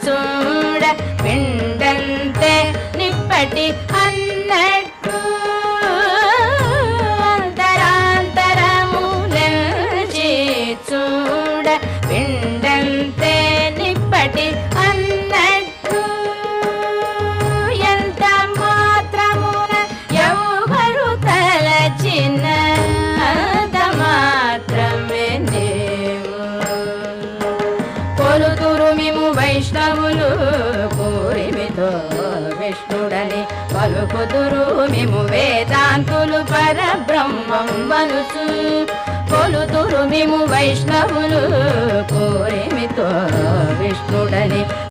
చూడ పిండంతే నిప్పటి అన్నట్టు అంతరాంతరములెంచి చూడ పిండంతే నిప్పటి అన్నట్టు ఎంత మాత్రమున ఎవరు తలచిన అంత మాత్రమే నీవు కొలుతురు మిము వైష్ణవులు కోరిమితో విష్ణుడని పలుకుదురు మిము వేదాంతులు పరబ్రహ్మం వనుసు కొలుతురు మిము వైష్ణవులు కోరిమితో విష్ణుడని